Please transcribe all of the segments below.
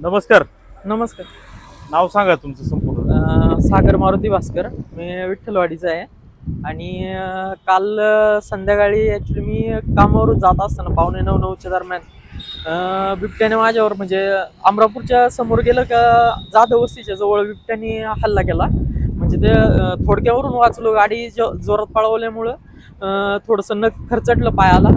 नमस्कार. नमस्कार. नाव सांगा तुमचं संपूर्ण. सागर मारुती भास्कर. मी विठ्ठलवाडीचा आहे आणि काल संध्याकाळी ॲक्च्युली मी कामावरून जात असताना 8:45-9च्या दरम्यान बिबट्याने माझ्यावर म्हणजे अमरापूरच्या समोर गेलं का जाधव वस्तीच्या जवळ बिबट्याने हल्ला केला. म्हणजे ते थोडक्यावरून वाचलो. गाडी जोरात पळवल्यामुळं थोडंसं नख खरचटलं पायाला.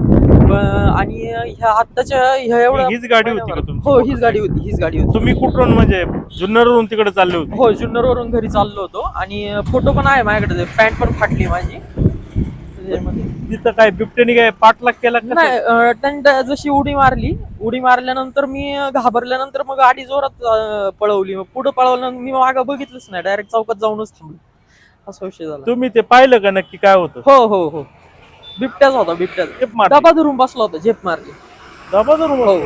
आणि ह्या आत्ताच्या ह्या एवढ्या हीच गाडी होती का तुमची? हो, हीच गाडी होती. तुम्ही कुठून म्हणजे जुन्नरवरून तिकडे चालले होते? हो, जुन्नरवरून घरी चाललो होतो आणि फोटो पण आहे माझ्याकडे. पॅन्ट पण फाटली माझी त्याच्यामध्ये. तिथं काय बिबट्याने काय पाठलाग केला का? नाही, त्यांनी जशी उडी मारल्यानंतर मी घाबरल्यानंतर मग गाडी जोरात पळवली. मग पुढे पळवल्यानंतर मी मागं बघितलंच नाही, डायरेक्ट चौकात जाऊनच थांबलो. असा विषय झाला. तुम्ही ते पाहिलं का नक्की काय होतं? हो, बिबट्याच होता. झेप मारली? डबा धरून बसला होता, झेप मारली. डबा धरून हो.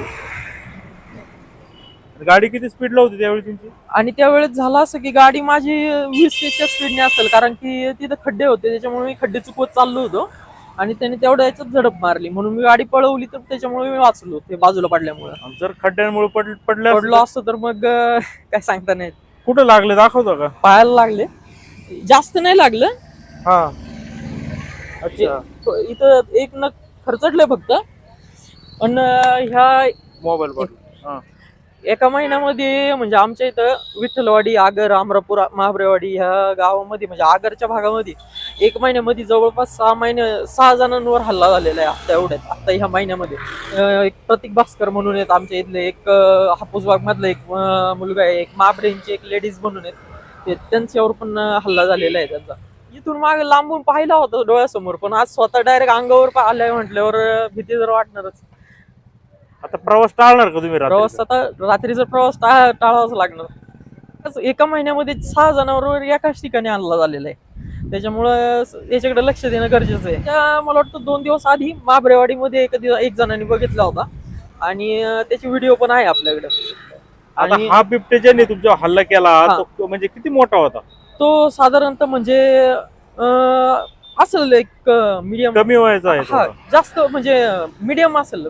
गाडी किती स्पीडला होती त्यावेळी तुमची? आणि त्यावेळेस झालं असं की गाडी माझी 20च्या स्पीडने असेल, कारण की तिथं खड्डे होते, त्याच्यामुळे मी खड्डे चुकवत चाललो होतो आणि त्याने तेवढ्या याच्यात झडप मारली. म्हणून मी गाडी पळवली, तर त्याच्यामुळे मी वाचलो ते बाजूला पडल्यामुळे. जर खड्ड्यांमुळे पडलं पडलो असतो तर मग काय सांगता नाही. कुठं लागले दाखवतो का? पायाला लागले, जास्त नाही लागलं. हा, अच्छा. इथं एक नख खरचटले फक्त. पण ह्या मोबाईल एका महिन्यामध्ये म्हणजे आमच्या इथं विठ्ठलवाडी, आगर, अमरापूर, महाबरेवाडी ह्या गावामध्ये म्हणजे आगरच्या भागामध्ये 1 महिन्यामध्ये जवळपास 6 जणांवर हल्ला झालेला आहे. आता ह्या महिन्यामध्ये एक प्रतीक भास्कर म्हणून आहेत आमच्या इथले, एक हापूसबाग मधला एक मुलगा आहे, एक महाबरेंची एक लेडीज म्हणून आहेत, त्यांच्यावर पण हल्ला झालेला आहे त्यांचा. इथून मागे लांबून पाहिला होता डोळ्यासमोर, पण आज स्वतः डायरेक्ट अंगावर आलाय म्हटल्यावर भीती जर वाटणारच. आता प्रवास टाळणार का तुम्ही? रात्रीचा प्रवास टाळावाच लागणार. एका महिन्यामध्ये 6 जणांवर एकाच ठिकाणी हल्ला झालेला आहे, त्याच्यामुळं याच्याकडे लक्ष देणं गरजेचं आहे. मला वाटतं 2 दिवस आधी महाबरेवाडीमध्ये एक जणांनी बघितला होता आणि त्याची व्हिडिओ पण आहे आपल्याकडे. आणि हा बिबट्या ज्याने तुमच्यावर हल्ला केला तो म्हणजे किती मोठा होता? तो साधारणतः म्हणजे असेल एक मीडियम. कमी वयाचा आहे? जास्त म्हणजे मीडियम असेल.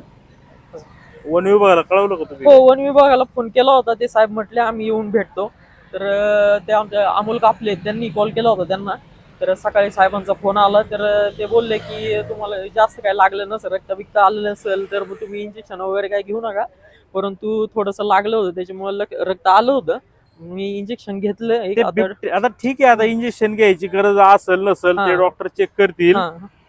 वन विभागाला कळवलं का तुम्ही? हो, वन विभागाला फोन केला होता. ते साहेब म्हटले आम्ही येऊन भेटतो. तर ते आमच्या अमोल कापले त्यांनी कॉल केला होता त्यांना. तर सकाळी साहेबांचा फोन आला, तर ते बोलले की तुम्हाला जास्त काय लागलं नसेल, रक्त आलं नसेल तर तुम्ही इंजेक्शन वगैरे काय घेऊ नका, परंतु थोडंसं लागलं होतं त्याच्यामुळे रक्त आलं होतं. मी इंजेक्शन घेतलं. आता ठीक आहे, आता इंजेक्शन घ्यायची गरज असेल नसेल ते डॉक्टर चेक करतील.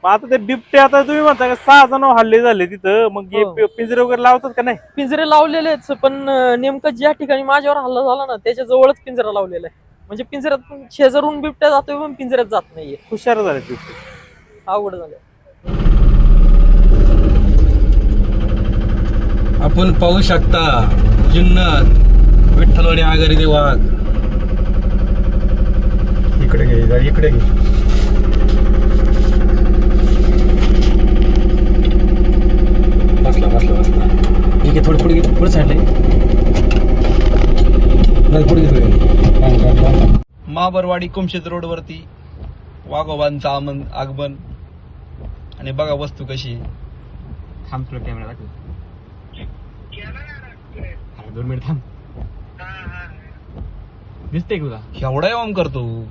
आता ते बिबटे, आता तुम्ही म्हणता का 6 जण हल्ले झाले तिथं, मग पिंजरे वगैरे लावतात का? नाही, पिंजरे लावलेलेच, पण नेमकं ज्या ठिकाणी माझ्यावर हल्ला झाला ना त्याच्या जवळच पिंजरा लावलेला आहे. म्हणजे पिंजऱ्यात शेजारून बिबट्या जातोय पण पिंजऱ्यात जात नाहीये. हुशार झाले बिबटे, अवघड झालं. आपण पाहू शकता जुन्नर विठ्ठलवाडी आगारी वाघ. इकडे घे, इकडे घे. बसला ठीक आहे. थोडी पुढे पुढे साईडला महाबरवाडी कुमशेत रोडवरती वाघोबांचं आगमन. आणि बघा वस्तू कशी. थांब, तुला कॅमेरा दाखव. 2 मिनिट थांब. दिसते का तुला? एवढा ओम करतो.